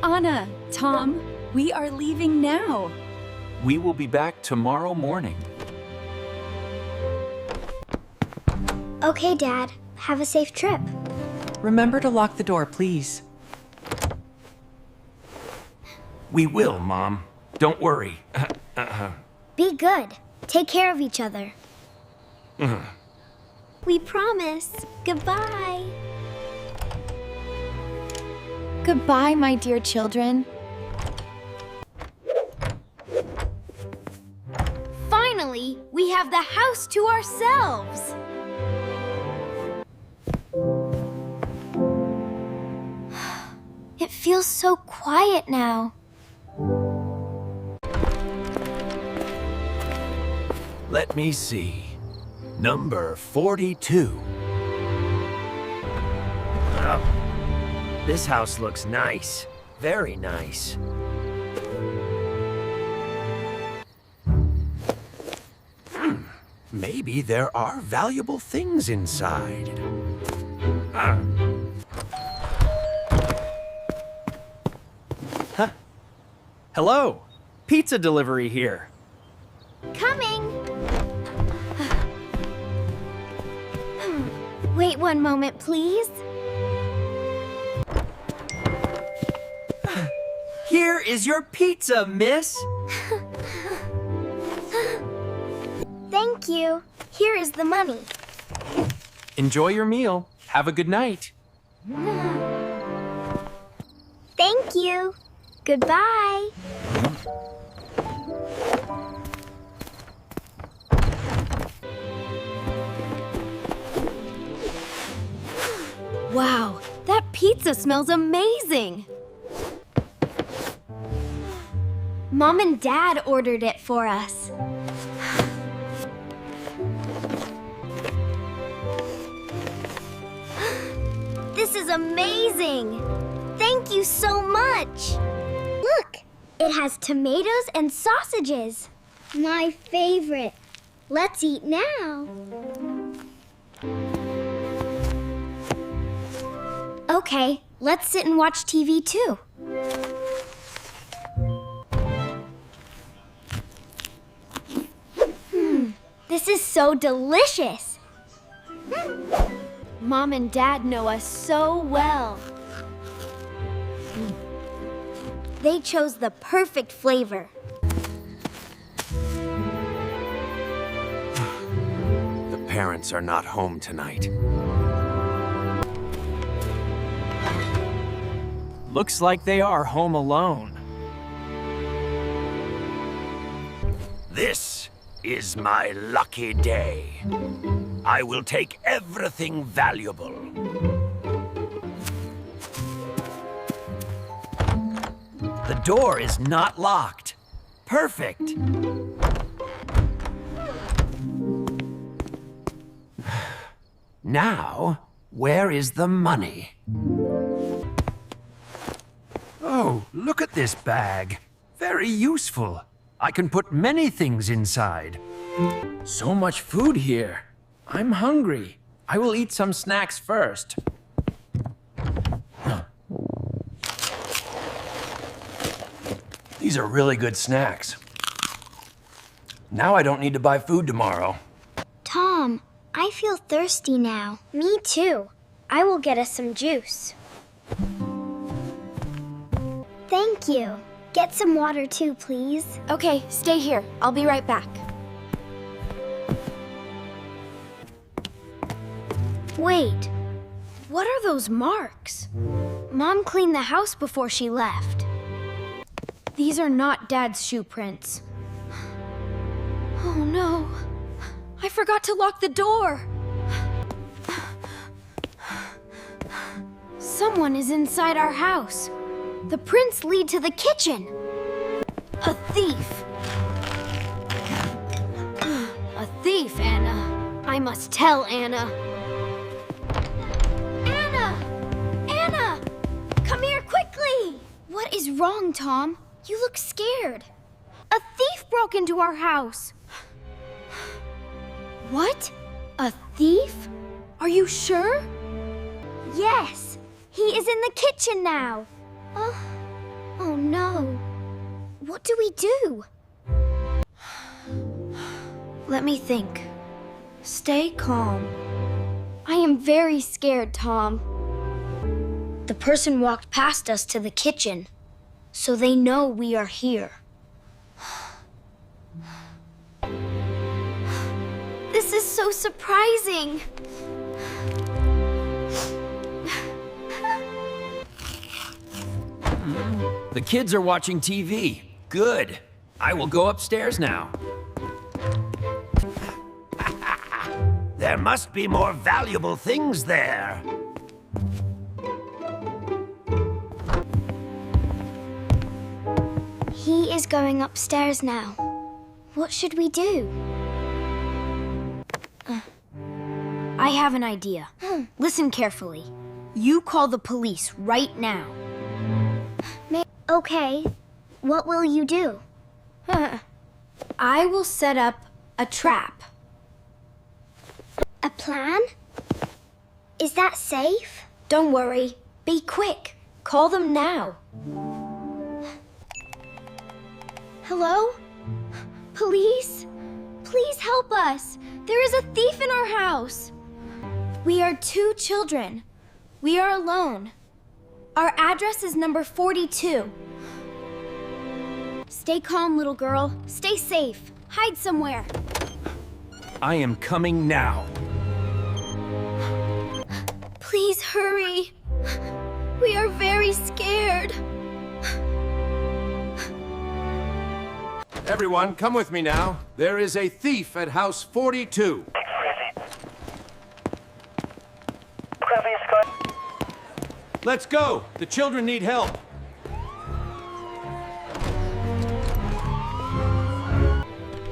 Anna, Tom, we are leaving now. We will be back tomorrow morning. Okay, Dad. Have a safe trip. Remember to lock the door, please. We will, Mom. Don't worry. Be good. Take care of each other. We promise. Goodbye. Goodbye, my dear children. Finally, we have the house to ourselves. It feels so quiet now. Let me see. Number 42. This house looks nice. Very nice. Maybe there are valuable things inside. Huh? Hello! Pizza delivery here. Coming! Wait one moment, please. Here is your pizza, miss. Thank you. Here is the money. Enjoy your meal. Have a good night. Thank you. Goodbye. Wow, that pizza smells amazing. Mom and Dad ordered it for us. This is amazing! Thank you so much! Look, it has tomatoes and sausages. My favorite. Let's eat now. Okay, let's sit and watch TV too. This is so delicious. Mom and Dad know us so well. They chose the perfect flavor. The parents are not home tonight. Looks like they are home alone. This is my lucky day. I will take everything valuable. The door is not locked. Perfect. Now, where is the money? Oh, look at this bag. Very useful. I can put many things inside. So much food here. I'm hungry. I will eat some snacks first. These are really good snacks. Now I don't need to buy food tomorrow. Tom, I feel thirsty now. Me too. I will get us some juice. Thank you. Get some water too, please. Okay, stay here. I'll be right back. Wait, what are those marks? Mom cleaned the house before she left. These are not Dad's shoe prints. Oh no, I forgot to lock the door. Someone is inside our house. The prints lead to the kitchen. A thief. A thief, Anna. I must tell Anna. Anna! Come here quickly! What is wrong, Tom? You look scared. A thief broke into our house. What? A thief? Are you sure? Yes, he is in the kitchen now. no. What do we do? Let me think. Stay calm. I am very scared, Tom. The person walked past us to the kitchen, so they know we are here. This is so surprising. The kids are watching TV. Good. I will go upstairs now. There must be more valuable things there. He is going upstairs now. What should we do? I have an idea. Listen carefully. You call the police right now. Okay. What will you do? I will set up a trap. A plan? Is that safe? Don't worry. Be quick. Call them now. Hello? Police? Please help us. There is a thief in our house. We are 2 children. We are alone. Our address is number 42. Stay calm, little girl. Stay safe. Hide somewhere. I am coming now. Please hurry. We are very scared. Everyone, come with me now. There is a thief at house 42. Let's go. The children need help.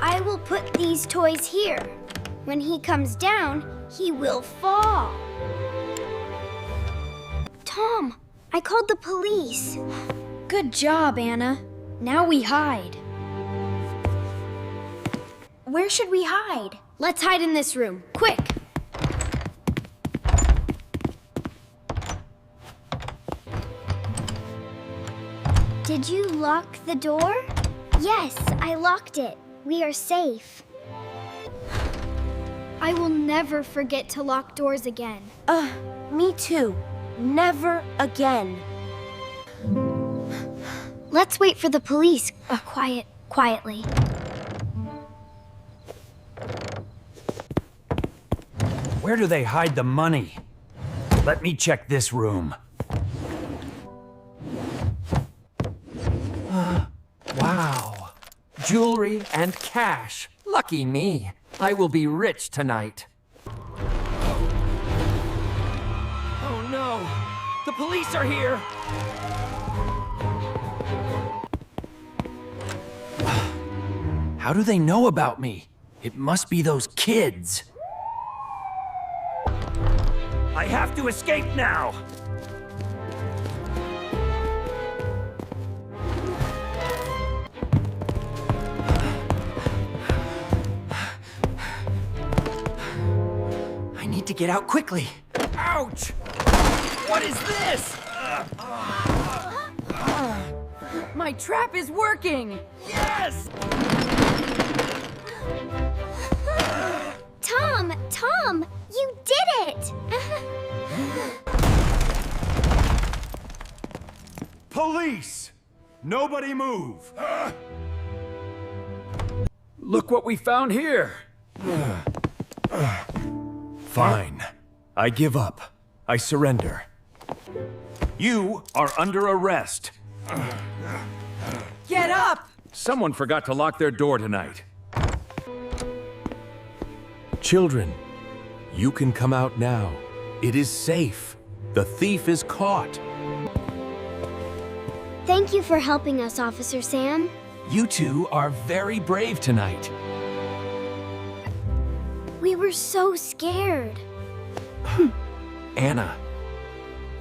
I will put these toys here. When he comes down, he will fall. Tom, I called the police. Good job, Anna. Now we hide. Where should we hide? Let's hide in this room. Quick! Did you lock the door? Yes, I locked it. We are safe. I will never forget to lock doors again. Me too. Never again. Let's wait for the police. Quietly. Where do they hide the money? Let me check this room. Wow. Jewelry and cash. Lucky me. I will be rich tonight. Oh no! The police are here! How do they know about me? It must be those kids. I have to escape now! I need to get out quickly. Ouch! What is this? My trap is working! Yes! Tom, you did it! Police! Nobody move! Look what we found here. Fine. I give up. I surrender. You are under arrest. Get up! Someone forgot to lock their door tonight. Children, you can come out now. It is safe. The thief is caught. Thank you for helping us, Officer Sam. You two are very brave tonight. We were so scared. Anna,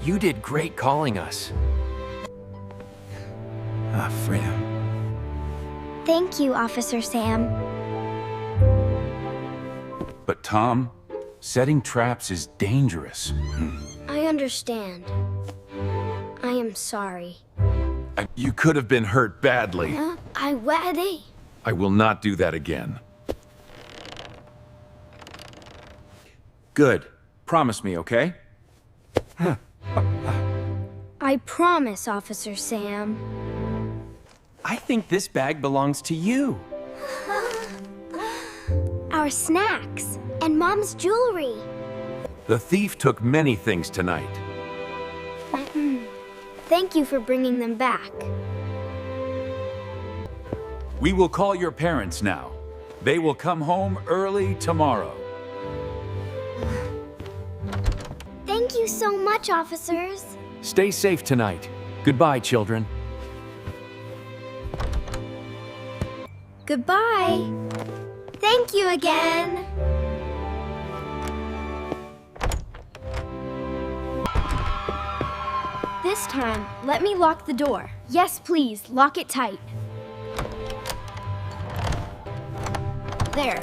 you did great calling us. Freya. Thank you, Officer Sam. But Tom, setting traps is dangerous. I understand. I am sorry. You could have been hurt badly. I ready. I will not do that again. Good. Promise me, okay? I promise, Officer Sam. I think this bag belongs to you. Our snacks and Mom's jewelry. The thief took many things tonight. Thank you for bringing them back. We will call your parents now. They will come home early tomorrow. Thank you so much, officers. Stay safe tonight. Goodbye, children. Goodbye. Thank you again. This time, let me lock the door. Yes, please, lock it tight. There.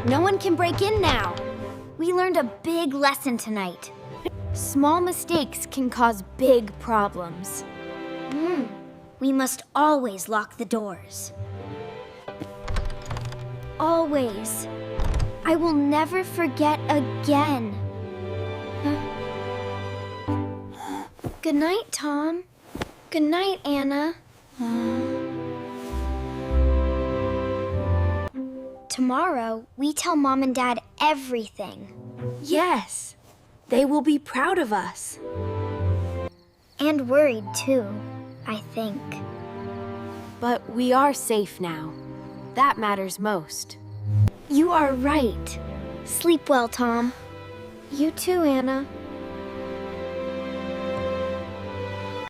No one can break in now. We learned a big lesson tonight. Small mistakes can cause big problems. We must always lock the doors. Always. I will never forget again. Good night, Tom. Good night, Anna. Tomorrow, we tell Mom and Dad everything. Yes. They will be proud of us. And worried, too, I think. But we are safe now. That matters most. You are right. Sleep well, Tom. You too, Anna.